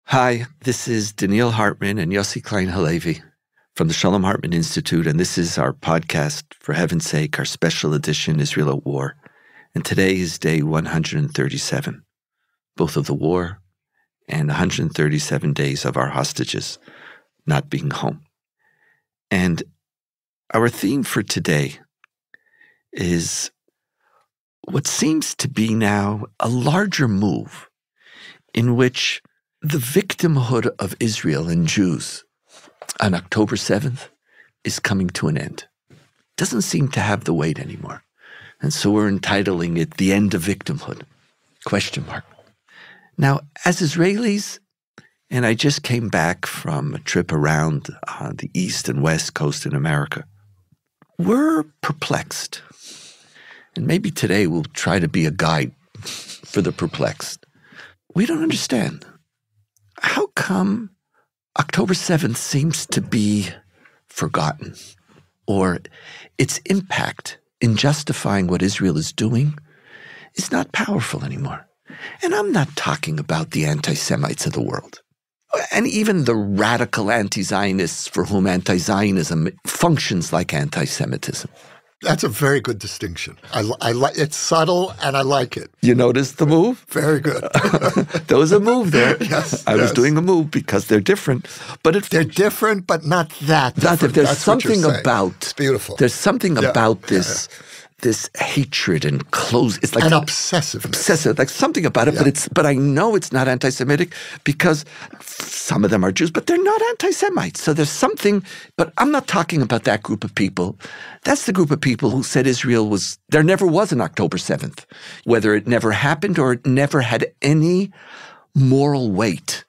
Hi, this is Donniel Hartman and Yossi Klein Halevi from the Shalom Hartman Institute, and this is our podcast, For Heaven's Sake, our special edition, Israel at War. And today is day 137, both of the war and 137 days of our hostages not being home. And our theme for today is what seems to be now a larger move in which the victimhood of Israel and Jews on October 7th is coming to an end. Doesn't seem to have the weight anymore. And so we're entitling it The End of Victimhood, ? Now, as Israelis, and I just came back from a trip around the East and West Coast in America, we're perplexed. And maybe today we'll try to be a guide for the perplexed. We don't understand. How come October 7th seems to be forgotten, or its impact in justifying what Israel is doing is not powerful anymore? And I'm not talking about the anti-Semites of the world, and even the radical anti-Zionists for whom anti-Zionism functions like anti-Semitism. That's a very good distinction. I like it's subtle, and I like it. You noticed the move? Very good. There was a move there. Yes, I was doing a move because they're different, but they're different, but not that different. There's That's something about it's beautiful. There's something about this. This hatred and it's like an obsessive, like something about it. But I know it's not anti-Semitic because some of them are Jews, but they're not anti-Semites. So there's something. But I'm not talking about that group of people. That's the group of people who said there never was an October 7th, whether it never happened or it never had any moral weight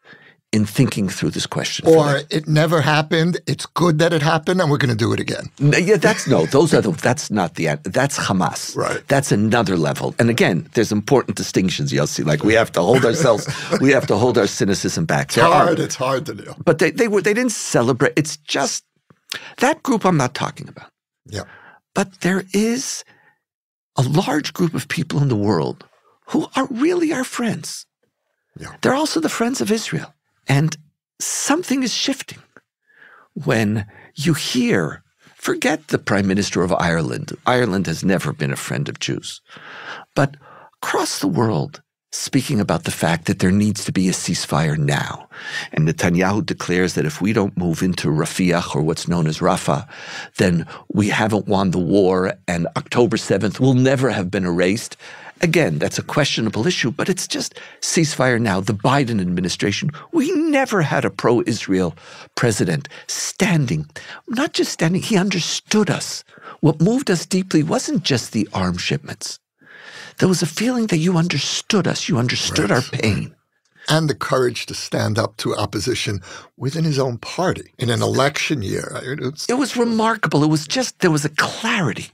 in thinking through this question. Or it never happened, it's good that it happened, and we're going to do it again. Yeah, that's Hamas. Right. That's another level. And again, there's important distinctions, Yossi. Like we have to hold our cynicism back. It's hard to do. But they didn't celebrate. It's just that group I'm not talking about. Yeah. But there is a large group of people in the world who are really our friends. Yeah. They're also the friends of Israel. And something is shifting when you hear, forget the Prime Minister of Ireland. Ireland has never been a friend of Jews. But across the world, speaking about the fact that there needs to be a ceasefire now. And Netanyahu declares that if we don't move into Rafah, or what's known as Rafah, then we haven't won the war, and October 7th will never have been erased. Again, that's a questionable issue, but it's just ceasefire now. The Biden administration, we never had a pro-Israel president not just standing, he understood us. What moved us deeply wasn't just the arms shipments. There was a feeling that you understood us, you understood our pain. And the courage to stand up to opposition within his own party in an election year. It was remarkable. It was just, there was a clarity.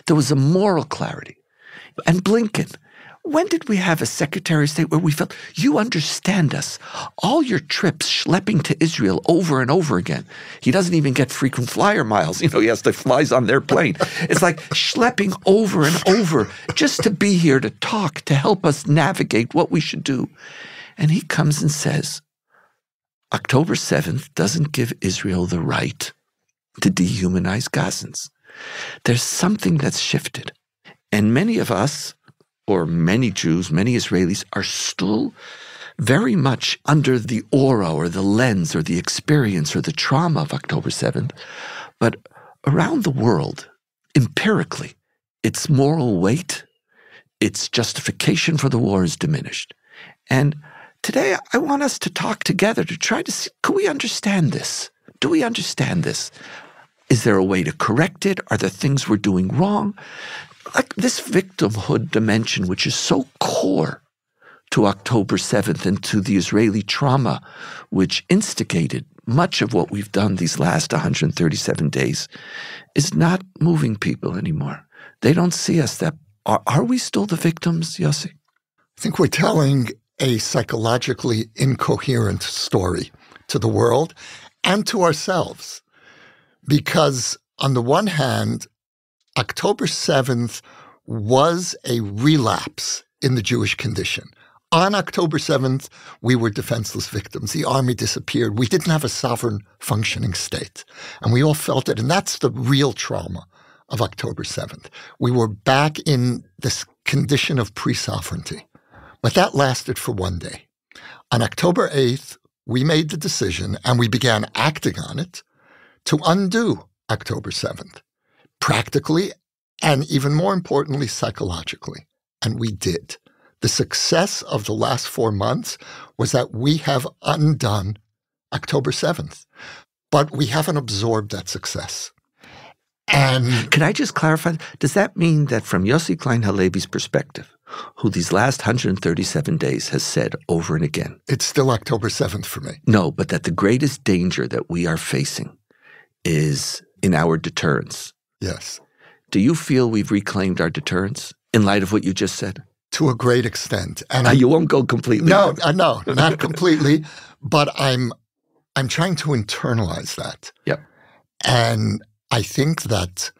There was a moral clarity. And Blinken, when did we have a Secretary of State where we felt, you understand us? All your trips schlepping to Israel over and over again. He doesn't even get frequent flyer miles. He has to flies on their plane. It's like schlepping over and over just to be here to talk, to help us navigate what we should do. And he comes and says, October 7th doesn't give Israel the right to dehumanize Gazans. There's something that's shifted. And many of us, or many Jews, many Israelis, are still very much under the aura or the lens or the experience or the trauma of October 7th. But around the world, empirically, its moral weight, its justification for the war is diminished. And today I want us to talk together to try to see, can we understand this? Do we understand this? Is there a way to correct it? Are there things we're doing wrong? Like this victimhood dimension, which is so core to October 7th and to the Israeli trauma, which instigated much of what we've done these last 137 days, is not moving people anymore. They don't see us. Are we still the victims, Yossi? I think we're telling a psychologically incoherent story to the world and to ourselves. Because on the one hand, October 7th was a relapse in the Jewish condition. On October 7th, we were defenseless victims. The army disappeared. We didn't have a sovereign functioning state. And we all felt it. And that's the real trauma of October 7th. We were back in this condition of pre-sovereignty. But that lasted for one day. On October 8th, we made the decision, and we began acting on it, to undo October 7th, practically and even more importantly, psychologically. And we did. The success of the last 4 months was that we have undone October 7th, but we haven't absorbed that success. And can I just clarify? Does that mean that from Yossi Klein Halevi's perspective, who these last 137 days has said over and again, it's still October 7th for me? No, but that the greatest danger that we are facing is in our deterrence. Yes. Do you feel we've reclaimed our deterrence in light of what you just said? To a great extent. And you won't go completely. No, not completely. But I'm trying to internalize that. Yep. And I think that,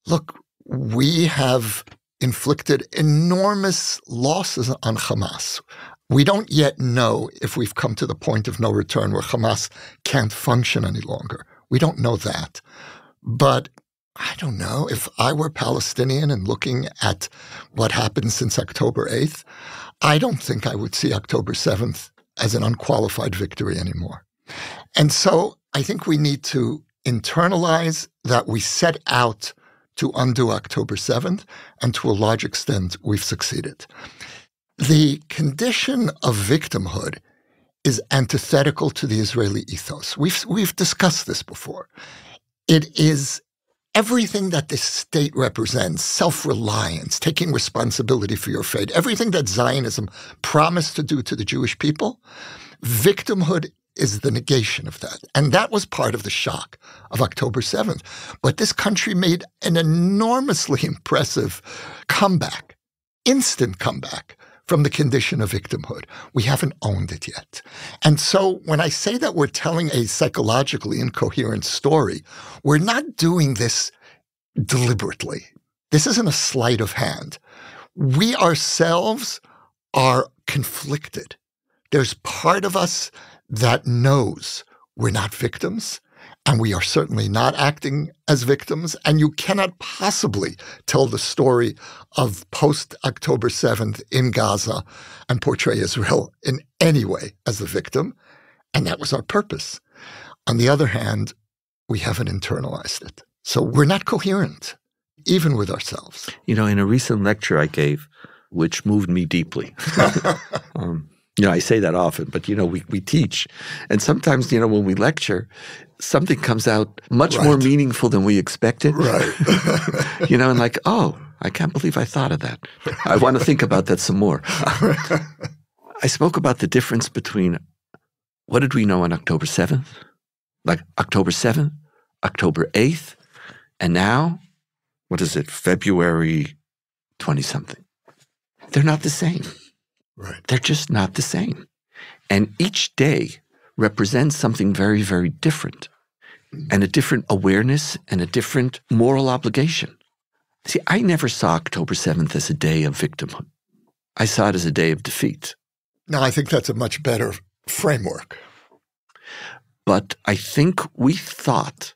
look, we have inflicted enormous losses on Hamas. We don't yet know if we've come to the point of no return where Hamas can't function any longer. We don't know that. But I don't know, if I were Palestinian and looking at what happened since October 8th, I don't think I would see October 7th as an unqualified victory anymore. And so I think we need to internalize that we set out to undo October 7th, and to a large extent, we've succeeded. The condition of victimhood is antithetical to the Israeli ethos. We've discussed this before. It is everything that this state represents, self-reliance, taking responsibility for your fate, everything that Zionism promised to do to the Jewish people, victimhood is the negation of that. And that was part of the shock of October 7th. But this country made an enormously impressive comeback, instant comeback from the condition of victimhood. We haven't owned it yet. And so when I say that we're telling a psychologically incoherent story, we're not doing this deliberately. This isn't a sleight of hand. We ourselves are conflicted. There's part of us that knows we're not victims, and we are certainly not acting as victims, and you cannot possibly tell the story of post-October 7th in Gaza and portray Israel in any way as the victim, and that was our purpose. On the other hand, we haven't internalized it. So we're not coherent, even with ourselves. You know, in a recent lecture I gave, which moved me deeply, I say that often, but, we teach. And sometimes, when we lecture, something comes out much more meaningful than we expected. Right. And like, oh, I can't believe I thought of that. I want to think about that some more. I spoke about the difference between what did we know on October 7th? Like October 7th, October 8th, and now, what is it, February 20-something. They're not the same. Right. They're just not the same. And each day represents something very, very different, and a different awareness and a different moral obligation. See, I never saw October 7th as a day of victimhood. I saw it as a day of defeat. No, I think that's a much better framework. But I think we thought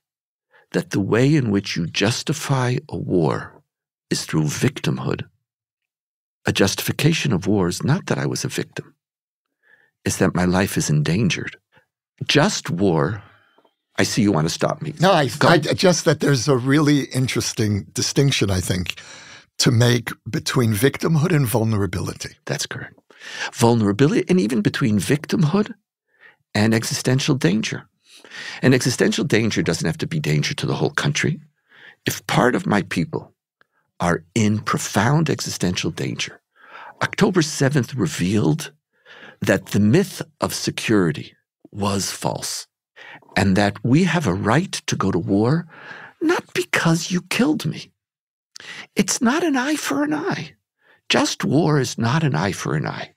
that the way in which you justify a war is through victimhood. A justification of war is not that I was a victim. It's that my life is endangered. Just war, I see you want to stop me. No, I just that there's a really interesting distinction, I think, to make between victimhood and vulnerability. That's correct. Vulnerability, and even between victimhood and existential danger. And existential danger doesn't have to be danger to the whole country. If part of my people are in profound existential danger, October 7th revealed that the myth of security was false, and that we have a right to go to war not because you killed me. It's not an eye for an eye. Just war is not an eye for an eye.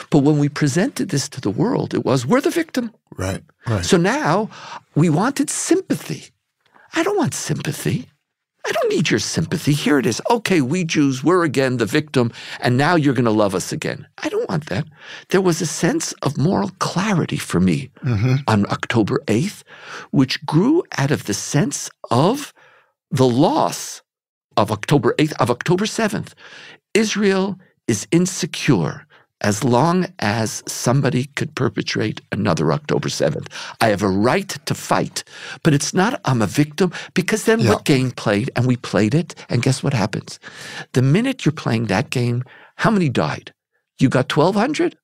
But when we presented this to the world, it was, we're the victim. Right. So now we wanted sympathy. I don't want sympathy. I don't need your sympathy. Here it is. Okay, we Jews, we're again the victim, and now you're going to love us again. I don't want that. There was a sense of moral clarity for me on October 8th, which grew out of the sense of the loss of October 8th, of October 7th. Israel is insecure as long as somebody could perpetrate another October 7th. I have a right to fight, but it's not I'm a victim, because then what game played, and we played it, and guess what happens? The minute you're playing that game, how many died? You got 1,200?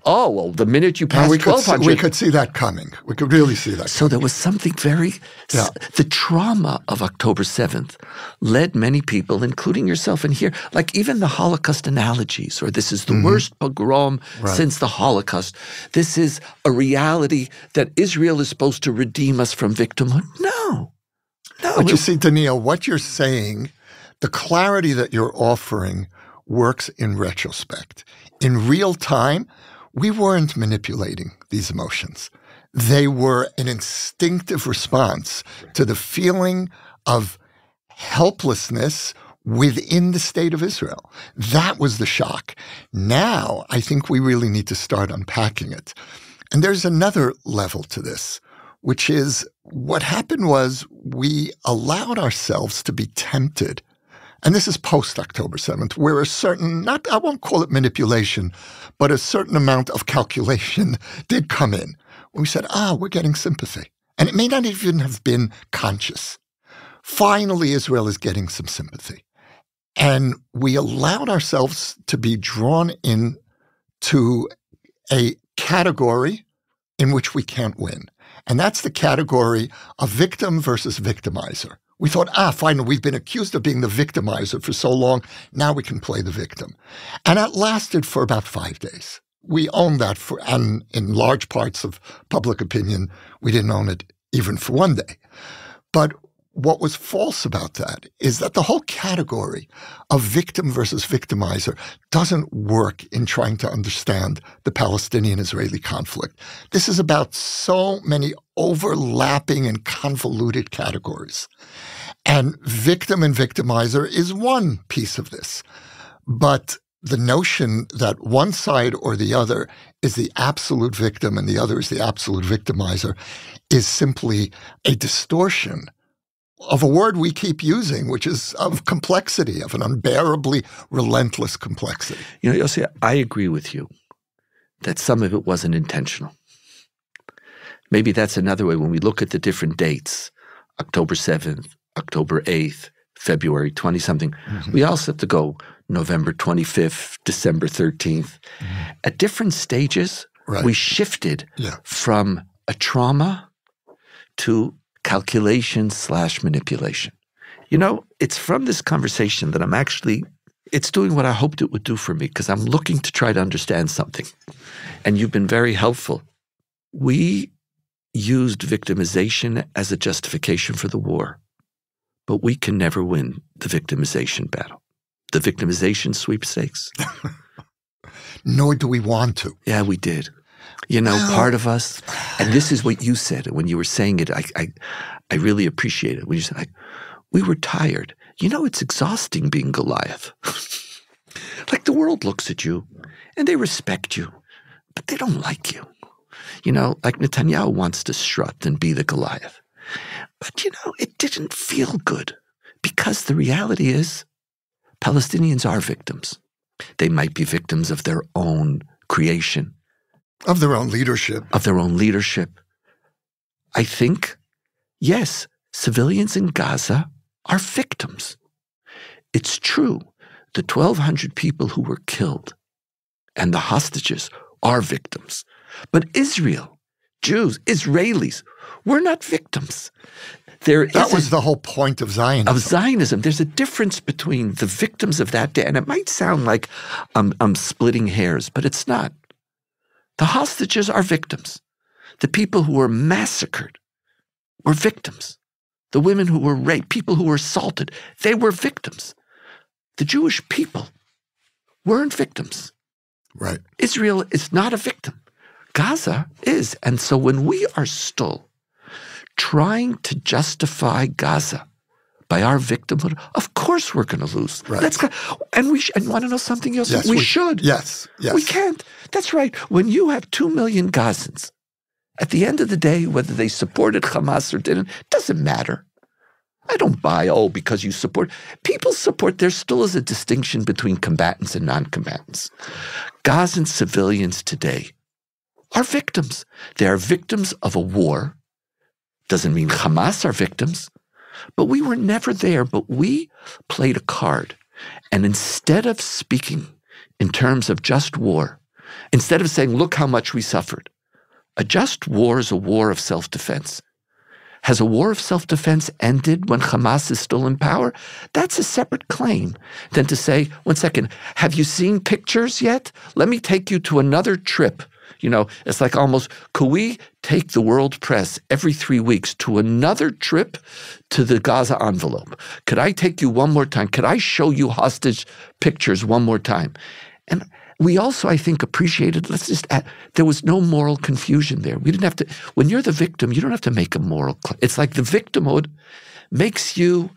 Oh, well, the minute you passed 1,200. We could see that coming. We could really see that So there was something very, the trauma of October 7th led many people, including yourself in here, like even the Holocaust analogies, or this is the worst pogrom since the Holocaust. This is a reality that Israel is supposed to redeem us from victimhood. No. But you see, Donniel, what you're saying, the clarity that you're offering works in retrospect. In real time, we weren't manipulating these emotions. They were an instinctive response to the feeling of helplessness within the state of Israel. That was the shock. Now, I think we really need to start unpacking it. And there's another level to this, which is what happened was we allowed ourselves to be tempted. And this is post-October 7th, where a certain, I won't call it manipulation, but a certain amount of calculation did come in. We said, we're getting sympathy. And it may not even have been conscious. Finally, Israel is getting some sympathy. And we allowed ourselves to be drawn into a category in which we can't win. And that's the category of victim versus victimizer. We thought, fine, we've been accused of being the victimizer for so long, now we can play the victim. And that lasted for about 5 days. We owned that and in large parts of public opinion, we didn't own it even for 1 day. But what was false about that is that the whole category of victim versus victimizer doesn't work in trying to understand the Palestinian-Israeli conflict. This is about so many overlapping and convoluted categories. And victim and victimizer is one piece of this. But the notion that one side or the other is the absolute victim and the other is the absolute victimizer is simply a distortion of a word we keep using, which is of complexity, of an unbearably relentless complexity. You know, Yossi, I agree with you that some of it wasn't intentional. Maybe that's another way when we look at the different dates, October 7th, October 8th, February 20-something, we also have to go November 25th, December 13th. At different stages, we shifted from a trauma to calculation/manipulation. You know, it's from this conversation that it's doing what I hoped it would do for me, because I'm looking to try to understand something. And you've been very helpful. We used victimization as a justification for the war, but we can never win the victimization battle, the victimization sweepstakes. Nor do we want to. Yeah, we did. You know, part of us, and this is what you said, and when you were saying it, I really appreciate it. When you said, we were tired. You know, it's exhausting being Goliath. Like the world looks at you, and they respect you, but they don't like you. You know, like Netanyahu wants to strut and be the Goliath. But, you know, it didn't feel good, because the reality is Palestinians are victims. They might be victims of their own creation. Of their own leadership. Of their own leadership. I think, yes, civilians in Gaza are victims. It's true, the 1,200 people who were killed and the hostages are victims. But Israel, Jews, Israelis, we're not victims. That was the whole point of Zionism. There's a difference between the victims of that day, and it might sound like I'm splitting hairs, but it's not. The hostages are victims. The people who were massacred were victims. The women who were raped, people who were assaulted, they were victims. The Jewish people weren't victims. Right. Israel is not a victim. Gaza is. And so when we are still trying to justify Gaza by our victimhood, of course we're going to lose. Right. And want to know something, Yossi? Yes, we should. Yes. We can't. That's right. When you have 2 million Gazans, at the end of the day, whether they supported Hamas or didn't, doesn't matter. I don't buy, because you support. People support. There still is a distinction between combatants and non-combatants. Gazan civilians today are victims. They are victims of a war. Doesn't mean Hamas are victims. But we were never there. But we played a card. And instead of speaking in terms of just war, instead of saying, look how much we suffered, a just war is a war of self-defense. Has a war of self-defense ended when Hamas is still in power? That's a separate claim than to say, one second, have you seen pictures yet? Let me take you to another trip. It's like almost, could we take the world press every 3 weeks to another trip to the Gaza envelope? Could I take you one more time? Could I show you hostage pictures one more time? And we also, I think, appreciated, let's just add, there was no moral confusion there. We didn't have to, when you're the victim, you don't have to make a moral, it's like the victimhood makes you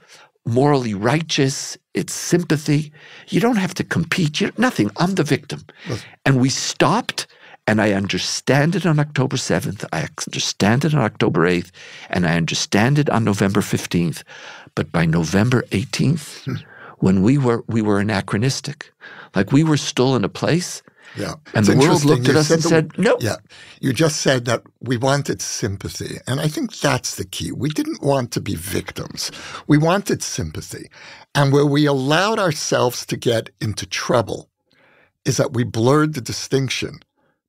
morally righteous, it's sympathy. You don't have to compete, nothing, I'm the victim. Yes. And we stopped, and I understand it on October 7th, I understand it on October 8th, and I understand it on November 15th. But by November 18th, when we were anachronistic. Like we were still in a place, and the world looked at us and said, no. Yeah, you just said that we wanted sympathy, and I think that's the key. We didn't want to be victims. We wanted sympathy. And where we allowed ourselves to get into trouble is that we blurred the distinction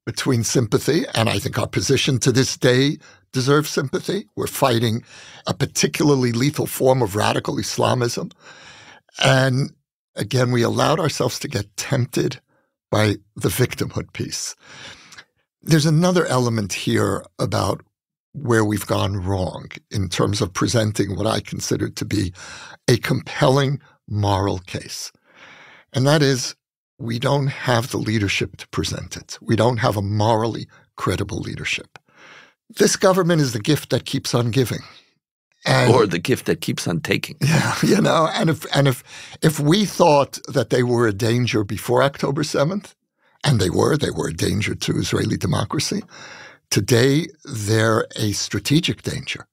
between sympathy, and I think our position to this day deserves sympathy. We're fighting a particularly lethal form of radical Islamism. And again, we allowed ourselves to get tempted by the victimhood piece. There's another element here about where we've gone wrong in terms of presenting what I consider to be a compelling moral case. And that is, we don't have the leadership to present it. We don't have a morally credible leadership. This government is the gift that keeps on giving. Or the gift that keeps on taking. Yeah, and if we thought that they were a danger before October 7th, and they were a danger to Israeli democracy, today they're a strategic danger.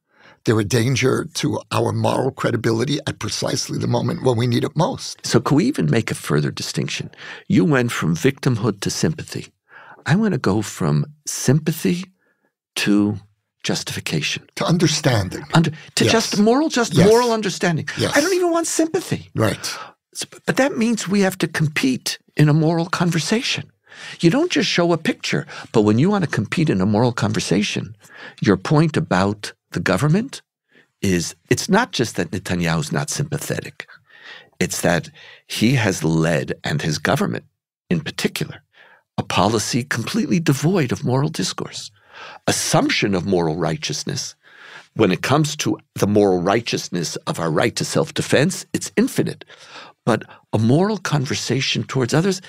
They're a danger to our moral credibility at precisely the moment when we need it most. So could we even make a further distinction? You went from victimhood to sympathy. I want to go from sympathy to justification. To understanding. Just moral understanding. Yes. I don't even want sympathy. Right. But that means we have to compete in a moral conversation. You don't just show a picture, but when you want to compete in a moral conversation, your point about the government is, it's not just that Netanyahu's not sympathetic. It's that he has led, and his government in particular, a policy completely devoid of moral discourse. Assumption of moral righteousness. When it comes to the moral righteousness of our right to self-defense, it's infinite. But a moral conversation towards others,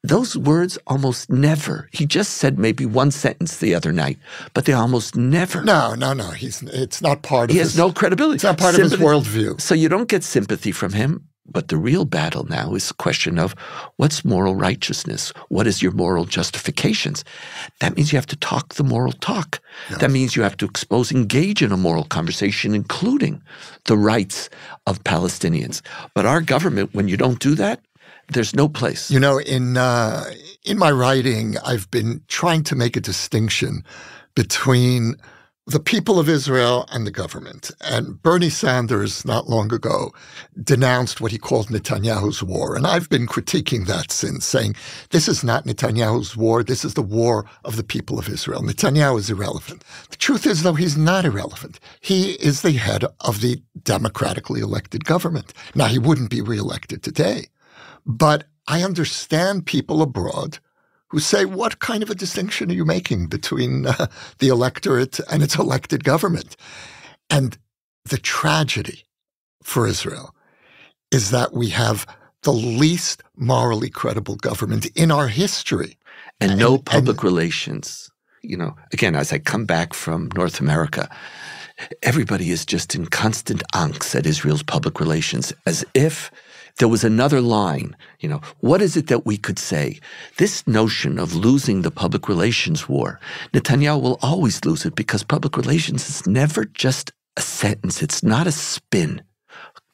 those words almost never. He just said maybe one sentence the other night, but they almost never. No. It's not part of He has no credibility. It's not part of his worldview. So you don't get sympathy from him. But the real battle now is a question of what's moral righteousness? What is your moral justifications? That means you have to talk the moral talk. Yeah. That means you have to engage in a moral conversation, including the rights of Palestinians. But our government, when you don't do that, there's no place. In my writing, I've been trying to make a distinction between the people of Israel and the government. And Bernie Sanders, not long ago, denounced what he called Netanyahu's war. And I've been critiquing that since, saying, this is not Netanyahu's war. This is the war of the people of Israel. Netanyahu is irrelevant. The truth is, though, he's not irrelevant. He is the head of the democratically elected government. Now, he wouldn't be reelected today. But I understand people abroad who say, what kind of a distinction are you making between the electorate and its elected government? And the tragedy for Israel is that we have the least morally credible government in our history. And no public relations. Again, as I come back from North America, Everybody is just in constant angst at Israel's public relations, as if there was another line. What is it that we could say? This notion of losing the public relations war, Netanyahu will always lose it because public relations is never just a sentence. It's not a spin.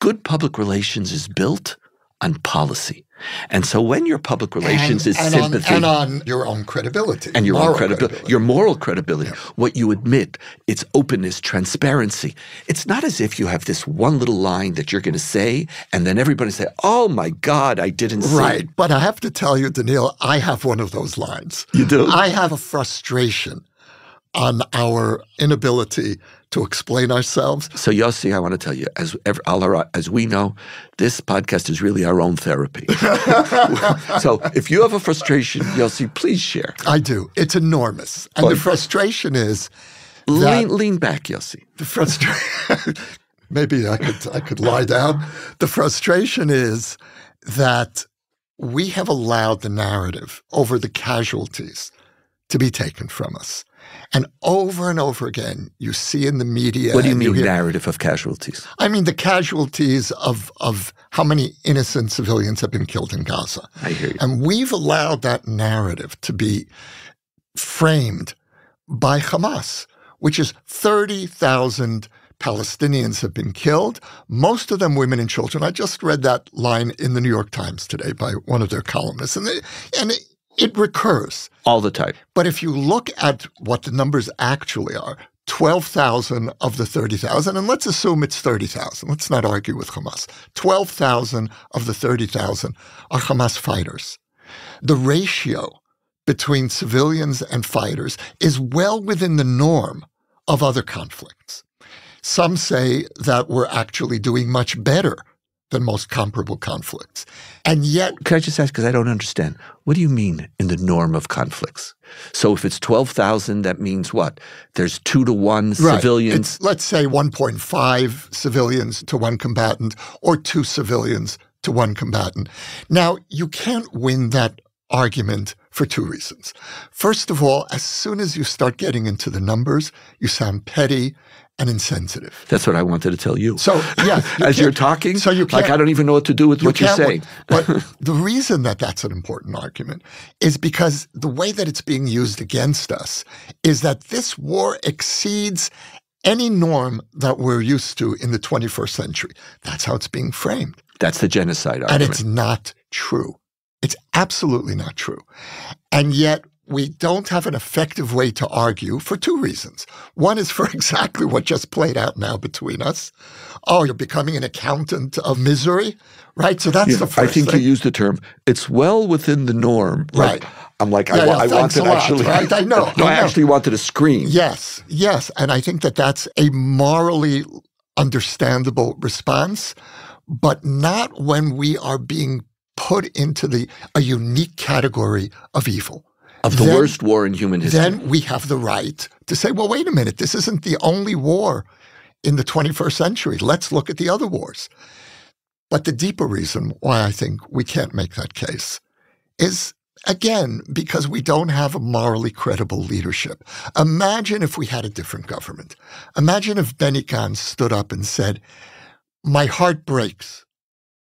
Good public relations is built on policy. And so when your public relations is sympathy. And on your own credibility. And your own credibility. Your moral credibility. Yeah. What you admit, it's openness, transparency. It's not as if you have this one little line that you're going to say, and then everybody say, oh my God, I didn't see. Right. But I have to tell you, Donniel, I have one of those lines. You do? I have a frustration on our inability to explain ourselves. So Yossi, I want to tell you, as we know, this podcast is really our own therapy. So if you have a frustration, Yossi, please share. I do. It's enormous. And the frustration is lean back, Yossi. The frustration maybe I could lie down. The frustration is that we have allowed the narrative over the casualties to be taken from us. And over again, you see in the media. What do you mean narrative of casualties? I mean the casualties of how many innocent civilians have been killed in Gaza. I hear you. And we've allowed that narrative to be framed by Hamas, which is 30,000 Palestinians have been killed, most of them women and children. I just read that line in the New York Times today by one of their columnists. And it recurs. All the time. But if you look at what the numbers actually are, 12,000 of the 30,000, and let's assume it's 30,000. Let's not argue with Hamas. 12,000 of the 30,000 are Hamas fighters. The ratio between civilians and fighters is well within the norm of other conflicts. Some say that we're actually doing much better than most comparable conflicts. And yet— Can I just ask, because I don't understand, what do you mean in the norm of conflicts? So if it's 12,000, that means what? There's 2 to 1 civilians? It's, let's say 1.5 civilians to 1 combatant or 2 civilians to 1 combatant. Now, you can't win that argument for 2 reasons. First of all, as soon as you start getting into the numbers, you sound petty and insensitive. That's what I wanted to tell you. So, yeah. As you're talking, so you I don't even know what to do with what you're saying. But the reason that that's an important argument is because the way that it's being used against us is that this war exceeds any norm that we're used to in the 21st century. That's how it's being framed. That's the genocide argument. And it's not true. It's absolutely not true. And yet, we don't have an effective way to argue for 2 reasons. One is for exactly what just played out now between us. Oh, you're becoming an accountant of misery, right? So that's the first I think thing. you used the term, it's well within the norm. Right. I'm like, Yeah, I wanted actually. Right? I know. No, I actually wanted to scream. Yes. And I think that that's a morally understandable response, but not when we are being put into a unique category of evil. Of the worst war in human history. Then we have the right to say, well, wait a minute, this isn't the only war in the 21st century. Let's look at the other wars. But the deeper reason why I think we can't make that case is, again, because we don't have a morally credible leadership. Imagine if we had a different government. Imagine if Benny Gantz stood up and said, my heart breaks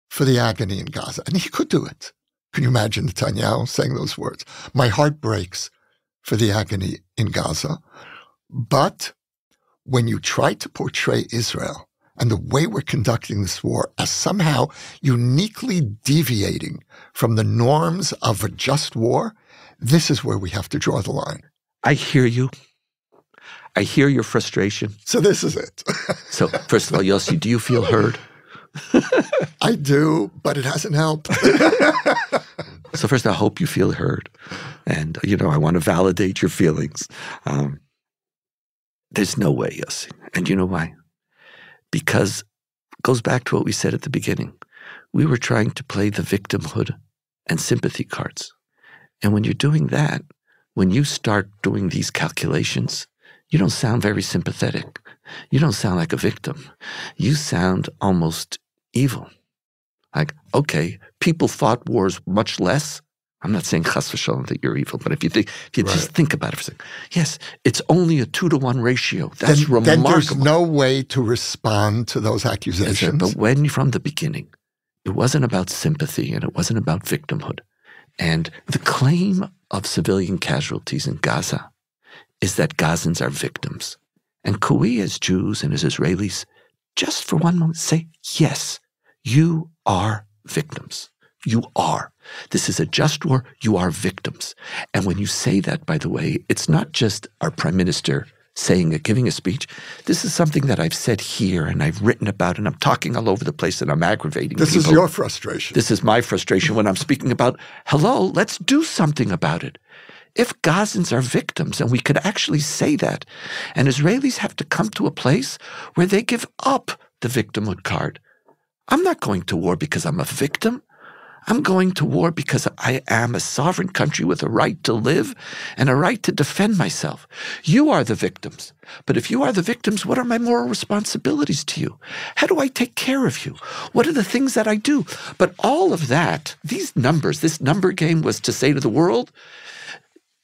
for the agony in Gaza. And he could do it. Can you imagine Netanyahu saying those words? My heart breaks for the agony in Gaza. But when you try to portray Israel and the way we're conducting this war as somehow uniquely deviating from the norms of a just war, this is where we have to draw the line. I hear you. I hear your frustration. So this is it. So first of all, Yossi, do you feel heard? I do, but it hasn't helped. So first, I hope you feel heard. And, I want to validate your feelings. There's no way, Yossi. And you know why? Because it goes back to what we said at the beginning. We were trying to play the victimhood and sympathy cards. And when you're doing that, when you start doing these calculations, you don't sound very sympathetic. You don't sound like a victim. You sound almost evil. Like, okay, people fought wars much less. I'm not saying chas v'shalom that you're evil, but if you just think about it for a second, yes, it's only a 2-to-1 ratio. That's remarkable. Then there's no way to respond to those accusations. But when from the beginning, it wasn't about sympathy and it wasn't about victimhood. And the claim of civilian casualties in Gaza is that Gazans are victims. And could we as Jews and as Israelis, just for one moment, say, yes, you are victims. You are. This is a just war. You are victims. And when you say that, by the way, it's not just our prime minister giving a speech. This is something that I've said here and I've written about and I'm talking all over the place and I'm aggravating This people. is your frustration. This is my frustration when I'm speaking about, hello, let's do something about it. If Gazans are victims, and we could actually say that, and Israelis have to come to a place where they give up the victimhood card. I'm not going to war because I'm a victim. I'm going to war because I am a sovereign country with a right to live and a right to defend myself. You are the victims. But if you are the victims, what are my moral responsibilities to you? How do I take care of you? What are the things that I do? But all of that, these numbers, this number game was to say to the world,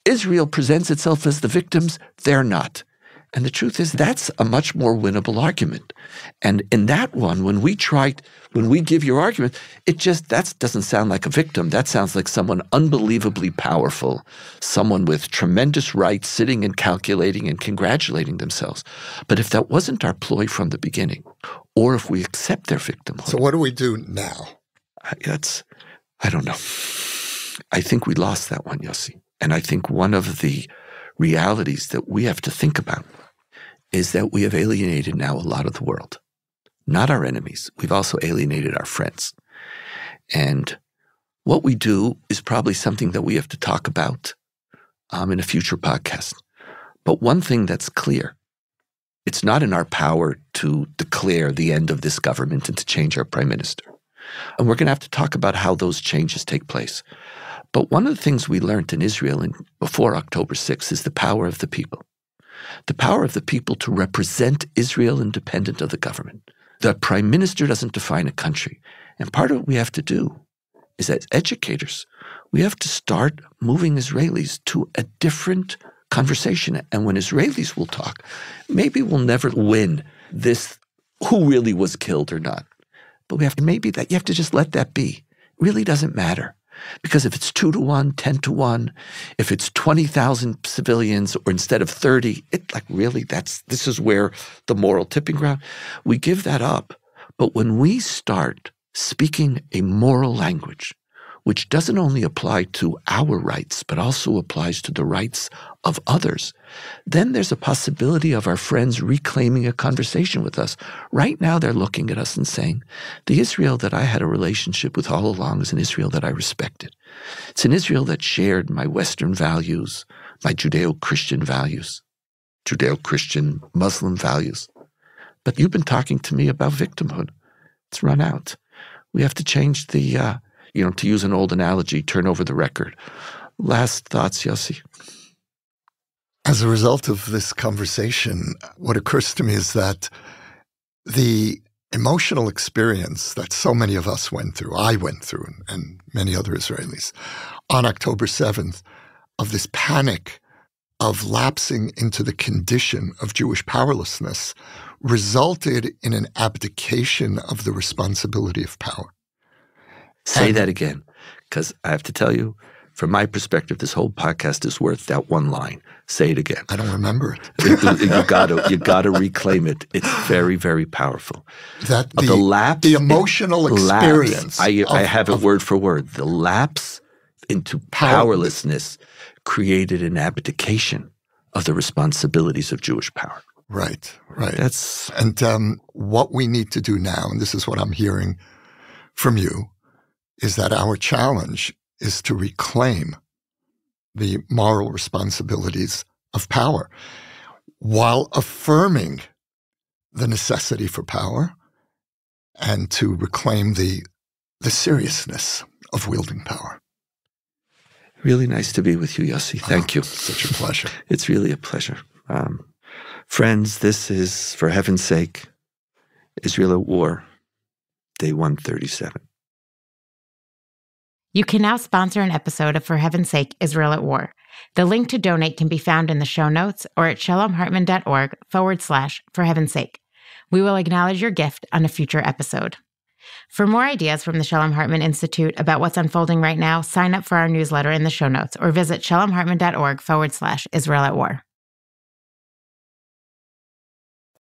Israel presents itself as the victims, they're not. And the truth is that's a much more winnable argument. And in that one, when we give your argument, that doesn't sound like a victim. That sounds like someone unbelievably powerful, someone with tremendous rights sitting and calculating and congratulating themselves. But if that wasn't our ploy from the beginning, or if we accept their victimhood. So what do we do now? I don't know. I think we lost that one, Yossi. And I think one of the realities that we have to think about is that we have alienated now a lot of the world. Not our enemies. We've also alienated our friends. And what we do is probably something that we have to talk about in a future podcast. But one thing that's clear, it's not in our power to declare the end of this government and to change our prime minister. And we're going to have to talk about how those changes take place. But one of the things we learned in Israel before October 6th is the power of the people. The power of the people to represent Israel independent of the government. The prime minister doesn't define a country. And part of what we have to do is, as educators, we have to start moving Israelis to a different conversation. And when Israelis will talk, maybe we'll never win this who really was killed or not. But you have to just let that be. It really doesn't matter. Because if it's 2-to-1, 10-to-1, if it's 20,000 civilians or instead of 30, this is where the moral tipping ground, we give that up. But when we start speaking a moral language, which doesn't only apply to our rights, but also applies to the rights of others, then there's a possibility of our friends reclaiming a conversation with us. Right now, they're looking at us and saying, the Israel that I had a relationship with all along is an Israel that I respected. It's an Israel that shared my Western values, my Judeo-Christian values, Judeo-Christian Muslim values. But you've been talking to me about victimhood. It's run out. We have to change the to use an old analogy, turn over the record. Last thoughts, Yossi? As a result of this conversation, what occurs to me is that the emotional experience that so many of us went through, I went through, and many other Israelis, on October 7th, of this panic of lapsing into the condition of Jewish powerlessness, resulted in an abdication of the responsibility of power. Say that again, because I have to tell you, from my perspective, this whole podcast is worth that one line. Say it again. I don't remember it. You gotta reclaim it. It's very, very powerful. That the emotional experience. I have it word for word. The lapse into powerlessness created an abdication of the responsibilities of Jewish power. Right. And what we need to do now, and this is what I'm hearing from you, is that our challenge is to reclaim the moral responsibilities of power while affirming the necessity for power and to reclaim the seriousness of wielding power. Really nice to be with you, Yossi. Thank you. Such a pleasure. It's really a pleasure. Friends, this is, for heaven's sake, Israel at War, Day 137. You can now sponsor an episode of For Heaven's Sake, Israel at War. The link to donate can be found in the show notes or at shalomhartman.org/For Heaven's Sake. We will acknowledge your gift on a future episode. For more ideas from the Shalom Hartman Institute about what's unfolding right now, sign up for our newsletter in the show notes or visit shalomhartman.org/Israel at War.